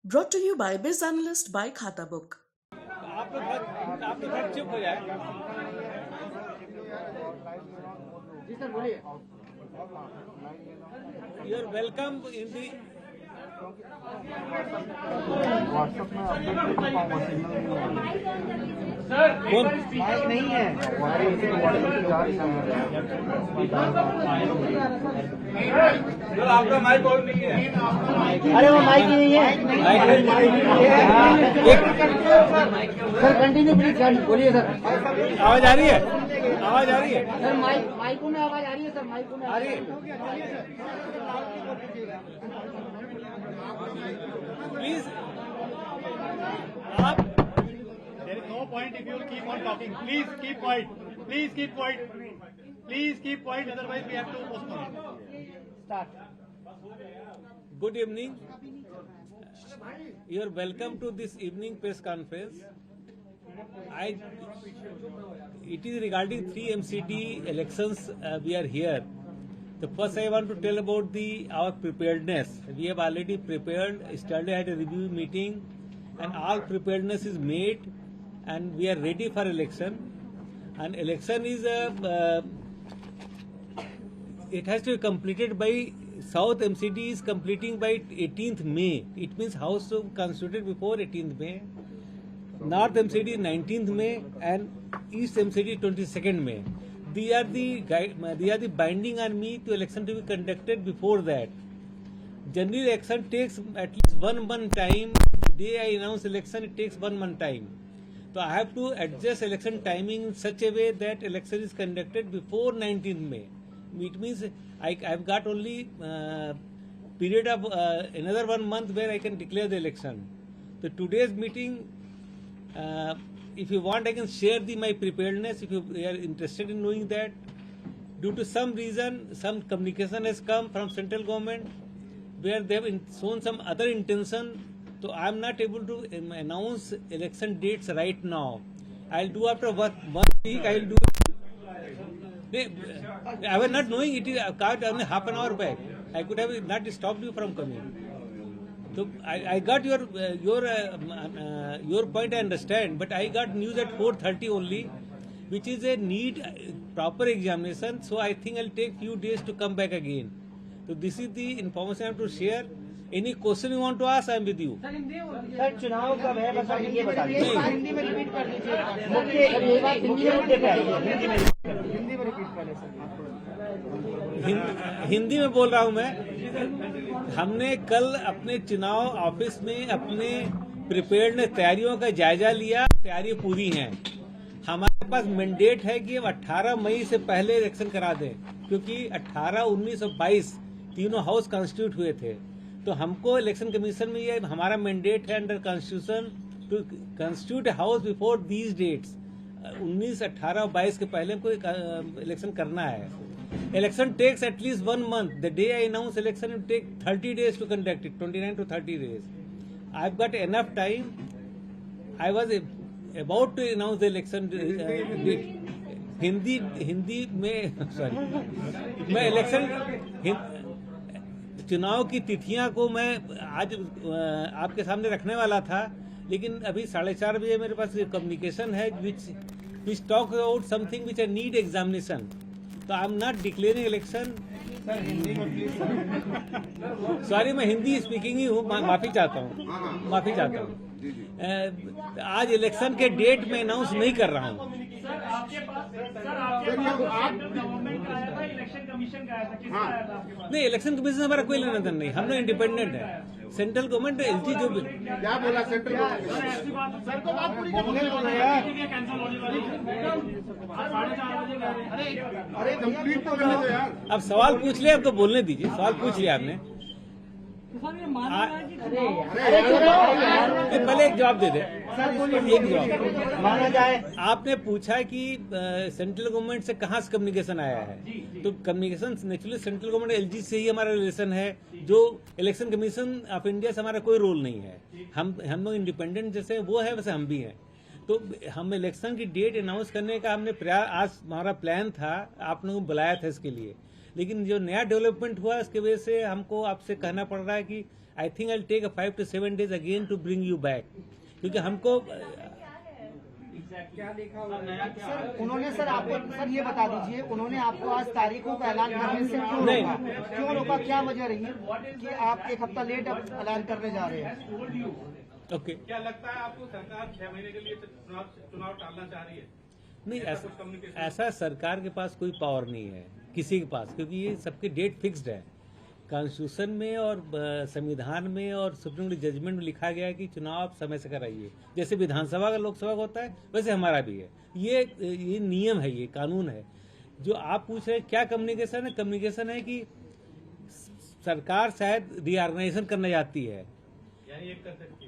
Brought to you by Biz Analyst by Khata Book. आप लोग चुप हो जाए। जी सर बोलिए। You are welcome in the WhatsApp में अपडेट कर पाऊंगा, माइक नहीं है। आपका माइक और नहीं है। अरे वो माइक ही नहीं है। सर कंटिन्यू प्लीज सर, बोलिए सर। आवाज आ रही है? आवाज आ रही है? सर माइकों में आवाज आ रही है सर, माइकों में आ रही है? प्लीज आप There is no point if you will keep on talking. Please keep quiet. Please keep quiet. Please keep quiet. Otherwise, we have to postpone. Start. good evening. You are welcome to this evening press conference. It is regarding 3 MCD elections. We are here. The first I want to tell about our preparedness. We have already prepared. Yesterday had a review meeting, and all preparedness is made, and we are ready for election. And election is it has to be completed by South MCD is completing by 18th May. It means House to constituted before 18th May. North MCD 19th May and East MCD 22nd May. They are the binding on me to election to be conducted before that. Generally, election takes at least 1 month time. Day I announce election, it takes 1 month time. So I have to adjust election timing in such a way that election is conducted before 19th May. It means I've got only period of another 1 month where I can declare the election. So today's meeting, if you want, I can share my preparedness if you are interested in knowing that. Due to some reason, some communication has come from central government where they have shown some other intention. So I am not able to announce election dates right now. I'll do after 1 week. I will do. I was not knowing it is only half an hour back. I could have not stopped you from coming. So I got your point. I understand, but I got news at 4:30 only, which is a need proper examination. So I think I'll take few days to come back again. So this is the information I have to share. Any question you want to ask, I am with you. Sir चुनाव कब है बस आप ये बता दीजिए। हिंदी में repeat कर दीजिए। मुख्य ये बात हिंदी में रिपीट कर दीजिए। हिंदी में रिपीट कर दीजिए। हिंदी में बोल रहा हूँ मैं। हमने कल अपने चुनाव ऑफिस में अपने प्रिपेयर्डनेस तैयारियों का जायजा लिया। तैयारी पूरी हैं। हमारे पास मैंडेट है कि 18 मई से पहले इलेक्शन करा दें, क्योंकि 18, 19 और 22 तीनों हाउस कॉन्स्टिट्यूट हुए थे। तो हमको इलेक्शन कमीशन में ये हमारा मैंडेट है under constitution to constitute house before these dates. 19, 18 और 22 के पहले हमको इलेक्शन करना है। Election takes at least 1 month. The day I announce election, it will take 30 days to conduct it, 29 to 30 days. I've got enough time. I was about to announce the election. Hindi में sorry मैं election चुनाव की तिथियां को मैं आज आपके सामने रखने वाला था, लेकिन अभी 4:30 बजे मेरे पास कम्युनिकेशन है which talks about something which I need examination. तो I am not declaring election. Sorry, मैं हिंदी स्पीकिंग ही हूँ, माफी चाहता हूँ। आज इलेक्शन के डेट में अनाउंस नहीं कर रहा हूँ। नहीं, इलेक्शन कमीशन से हमारा कोई लेना देना नहीं। हम लोग इंडिपेंडेंट है। सेंट्रल गवर्नमेंट एलजी जो क्या बोला सेंट्रल अरे कंप्लीट तो करने दो यार। अब सवाल पूछ लिया, अब तो बोलने दीजिए। सवाल पूछ लिया आपने, पहले एक जवाब दे दे। एक जवाब माना जाए। आपने पूछा कि सेंट्रल गवर्नमेंट से कहाँ से कम्युनिकेशन आया है, तो communication naturally central government LG से ही हमारा रिलेशन है। जो इलेक्शन कमीशन ऑफ इंडिया से हमारा कोई रोल नहीं है। हम लोग इंडिपेंडेंट जैसे वो है वैसे हम भी हैं। तो हम इलेक्शन की डेट अनाउंस करने का हमने आज हमारा प्लान था, आप लोगों को बुलाया था इसके लिए। लेकिन जो नया डेवलपमेंट हुआ उसकी वजह से हमको आपसे कहना पड़ रहा है कि I think I take 5 to 7 days again to bring you back, क्योंकि हमको सर उन्होंने सर आपको सर ये बता दीजिए, उन्होंने आपको आज तारीखों का ऐलान करने से क्यों रोका, क्या वजह रही कि आप एक हफ्ता लेट ऐलान करने जा रहे हैं? ओके क्या लगता है आपको सरकार 6 महीने के लिए चुनाव टालना चाह रही है? नहीं, ऐसा सरकार के पास कोई पावर नहीं है किसी के पास, क्योंकि ये सबके डेट फिक्स्ड है। कॉन्स्टिट्यूशन में और संविधान में और सुप्रीम कोर्ट जजमेंट में लिखा गया है कि चुनाव आप समय से कराइए, जैसे विधानसभा का लोकसभा का होता है वैसे हमारा भी है। ये नियम है, ये कानून है। जो आप पूछ रहे हैं क्या कम्युनिकेशन है, कम्युनिकेशन है कि सरकार शायद रीऑर्गेनाइजेशन करना चाहती है, यानी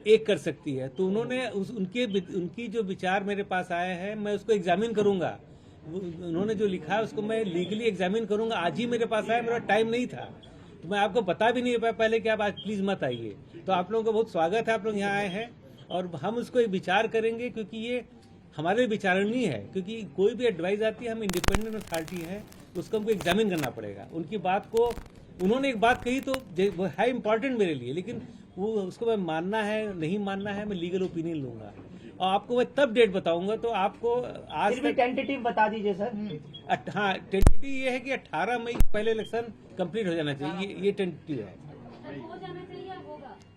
एक कर सकती है। तो उन्होंने उनकी जो विचार मेरे पास आए हैं मैं उसको एग्जामिन करूंगा। उन्होंने जो लिखा है उसको मैं लीगली एग्जामिन करूंगा। आज ही मेरे पास आया, मेरा टाइम नहीं था, तो मैं आपको बता भी नहीं पाया पहले कि आप आज प्लीज मत आइए। तो आप लोगों का बहुत स्वागत है, आप लोग यहाँ आए हैं और हम उसको एक विचार करेंगे, क्योंकि ये हमारे विचारणीय है। क्योंकि कोई भी एडवाइस आती है, हम इंडिपेंडेंट अथॉरिटी है, उसको हमको एग्जामिन करना पड़ेगा। उनकी बात को उन्होंने एक बात कही तो वो है इम्पॉर्टेंट मेरे लिए, लेकिन वो उसको मैं मानना है नहीं मानना है, मैं लीगल ओपिनियन लूंगा और आपको मैं तब डेट बताऊंगा। तो आपको आज तक टेंटेटिव बता दीजिए सर। हाँ, टेंटेटिव ये है कि 18 मई पहले इलेक्शन कंप्लीट हो जाना चाहिए, ये टेंटेटिव है।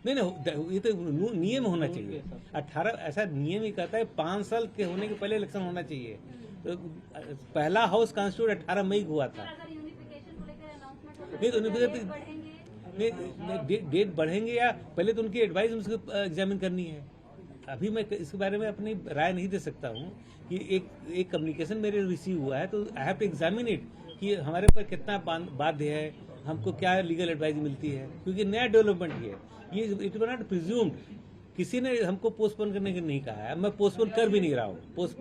नहीं, ये तो नियम होना चाहिए। 18 ऐसा नियम ही कहता है 5 साल के होने के पहले इलेक्शन होना चाहिए। तो पहला हाउस कॉन्स्टिट्यूट 18 मई को हुआ था। नहीं तो डेट बढ़ेंगे या पहले तो उनकी एडवाइस उसको एग्जामिन करनी है। अभी मैं इसके बारे में अपनी राय नहीं दे सकता हूँ कि एक कम्युनिकेशन मेरे रिसीव हुआ है तो I have to examine it कि हमारे पर कितना बाध्य है, हमको क्या लीगल एडवाइस मिलती है, क्योंकि नया डेवलपमेंट है ये। इट वाज नॉट प्रिज्यूम्ड, किसी ने हमको पोस्टपोन करने के नहीं कहा है, मैं पोस्टपोन कर भी नहीं रहा हूँ।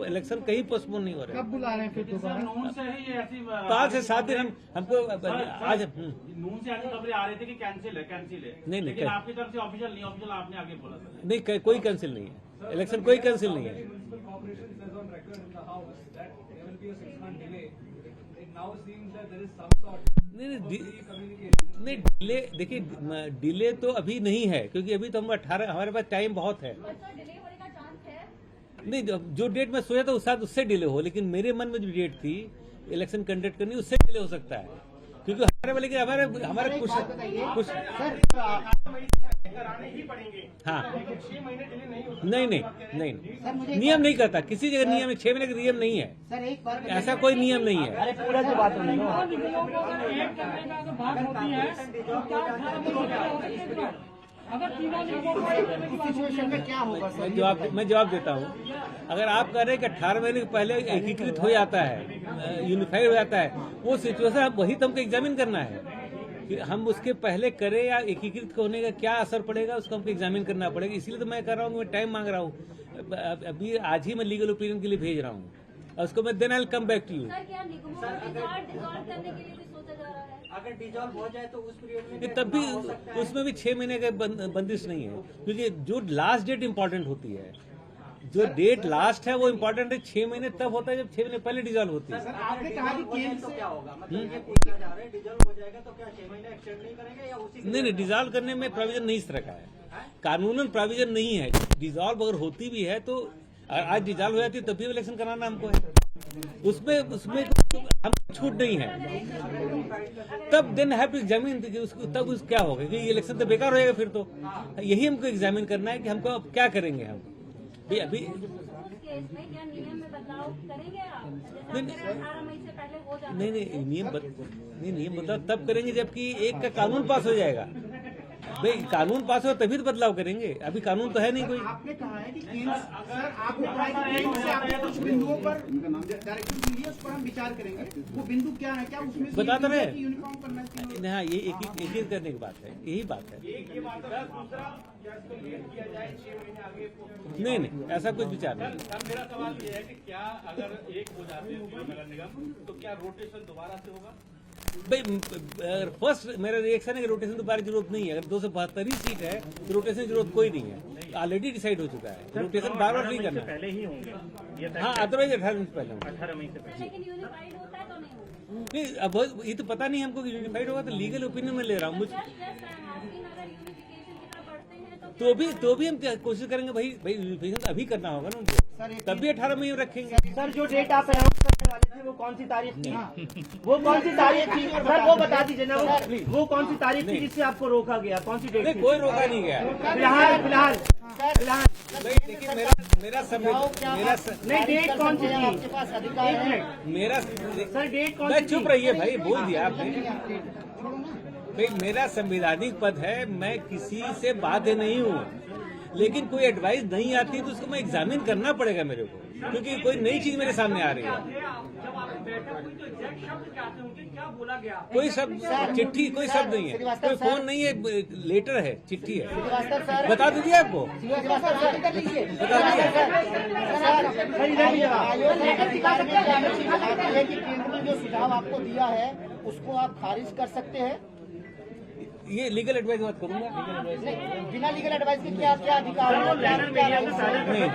इलेक्शन कहीं पोस्टपोन नहीं हो रहा है। कब बुला रहे हैं फिर दोबारा? 5 से 7 दिन हमको आज नून से आगे खबरें आ रही थी कि कैंसिल है। नहीं, लेकिन आपकी तरफ से ऑफिशियल नहीं, ऑफिशियल आपने आगे बोला था। नहीं, कोई कैंसिल नहीं है, इलेक्शन कोई कैंसिल नहीं है। नहीं डिले, देखिए डिले तो अभी नहीं है, क्योंकि अभी तो हम 18 हमारे पास टाइम बहुत है। नहीं, जो डेट मैं सोचा था उससे डिले हो, लेकिन मेरे मन में जो डेट थी इलेक्शन कंडक्ट करनी उससे डिले हो सकता है, क्योंकि हमारे कुछ कराने ही पड़ेंगे। हाँ, 6 महीने डिले नहीं हो नहीं, नियम नहीं करता किसी जगह नियम। 6 महीने का नियम नहीं है सर, एक बार ऐसा कोई नियम नहीं है। अरे पूरा जो बात नहीं सिचुएशन में क्या होगा सर? मैं जवाब देता हूँ। अगर आप कह रहे हैं कि 18 महीने के पहले एकीकृत हो जाता है, यूनिफाइड हो जाता है, वो सिचुएशन वही तो हमको एग्जामिन करना है कि हम उसके पहले करें या एकीकृत होने का क्या असर पड़ेगा, उसको हमको एग्जामिन करना पड़ेगा। इसलिए तो मैं कर रहा हूँ, मैं टाइम मांग रहा हूँ। अभी आज ही मैं लीगल ओपिनियन के लिए भेज रहा हूँ और उसको मैं then I will come back to you. अगर डिजॉल्व हो जाए तो उस पीरियड में तब भी उसमें भी 6 महीने का बंदिश नहीं है, क्योंकि जो लास्ट डेट इंपॉर्टेंट होती है, जो डेट लास्ट है वो इम्पोर्टेंट है। 6 महीने तब होता है जब 6 महीने पहले डिजॉल्व होती है। आपने कहा कि केंद्र से क्या होगा, मतलब ये पूछना चाह रहे हैं, डिजॉल्व हो जाएगा तो क्या 6 महीने एक्सटेंड नहीं करेंगे या उसी? नहीं, डिजॉल्व करने में प्रोविजन नहीं इस तरह का है, कानूनन प्रोविजन नहीं है। डिजॉल्व अगर होती भी है तो आज डिजॉल्व हो जाती है तभी इलेक्शन कराना हमको है, उसमें हम छूट नहीं है। तब देन हैव टू एग्जामिन तब क्या होगा कि इलेक्शन तो बेकार हो जाएगा। फिर तो यही हमको एग्जामिन करना है कि हमको अब क्या करेंगे हम अभी। नहीं, नियम बदलाव तब करेंगे जबकि एक का कानून पास हो जाएगा। भाई कानून पास हो तभी तो बदलाव करेंगे, अभी कानून तो है नहीं कोई। आपने कहा है कि केंद्र सर, आपने कहा है कि केंद्र से आपको कुछ बिंदुओं पर डायरेक्टिव मिली है, उस पर हम विचार करेंगे। वो बिंदु क्या है, क्या उसमें से बता तो रहे यूनिफॉर्म करना चाहिए? हाँ, ये एक करने की बात है, यही बात है। नहीं, ऐसा कुछ विचार नहीं। सर मेरा सवाल ये है कि क्या अगर एक हो जाते हैं नगर निगम तो क्या रोटेशन दोबारा से होगा? भाई फर्स्ट मेरा रिएक्शन है कि रोटेशन दोबारा जरूरत नहीं है। अगर 272 ही सीट है तो रोटेशन की जरूरत कोई नहीं है, ऑलरेडी डिसाइड हो चुका है। रोटेशन बार बार नहीं करना पहले ही होंगे। हाँ, अदरवाइज 18 मई से पहले होंगे। 18 मई से पहले। नहीं, अब ये तो पता नहीं हमको कि यूनिफाइड होगा, तो लीगल ओपिनियन में ले रहा हूँ। तो भी हम कोशिश करेंगे भाई वेरिफिकेशन अभी करना होगा ना उनको, सर, एक तब भी 18 मई में रखेंगे। सर जो डेट आप अनाउंस करने वाले थे वो कौन सी तारीख थी? वो कौन सी तारीख थी सर, वो बता दीजिए ना। वो कौन सी तारीख थी जिससे आपको रोका गया? कौन सी डेट नहीं, थी? कोई रोका नहीं गया। फिलहाल भाई देखिए मेरा संविधान नहीं, डेट कौन सी आपके थी? पास अधिकार एक है। मिनट मेरा सर, डेट कौन मैं सी थी? चुप रहिए भाई, बोल दिया आपने। भाई मेरा संवैधानिक पद है, मैं किसी से बाध्य नहीं हूँ, लेकिन कोई एडवाइस नहीं आती तो उसको मैं एग्जामिन करना पड़ेगा मेरे को, क्योंकि कोई नई चीज मेरे सामने आ रही है। कोई शब्द चिट्ठी, कोई शब्द नहीं है, कोई फोन नहीं है, लेटर है, चिट्ठी है। श्रीवास्तव सर, बता दीजिए आपको, श्रीवास्तव सर, कर लीजिए। बता दीजिए। आयोग ने अधिकार में क्या चीज आती है कि केंद्र ने जो सुझाव आपको दिया है उसको आप खारिज कर सकते हैं? ये लीगल एडवाइस बात करूंगा। नहीं, बिना लीगल एडवाइस के क्या क्या अधिकार है? नहीं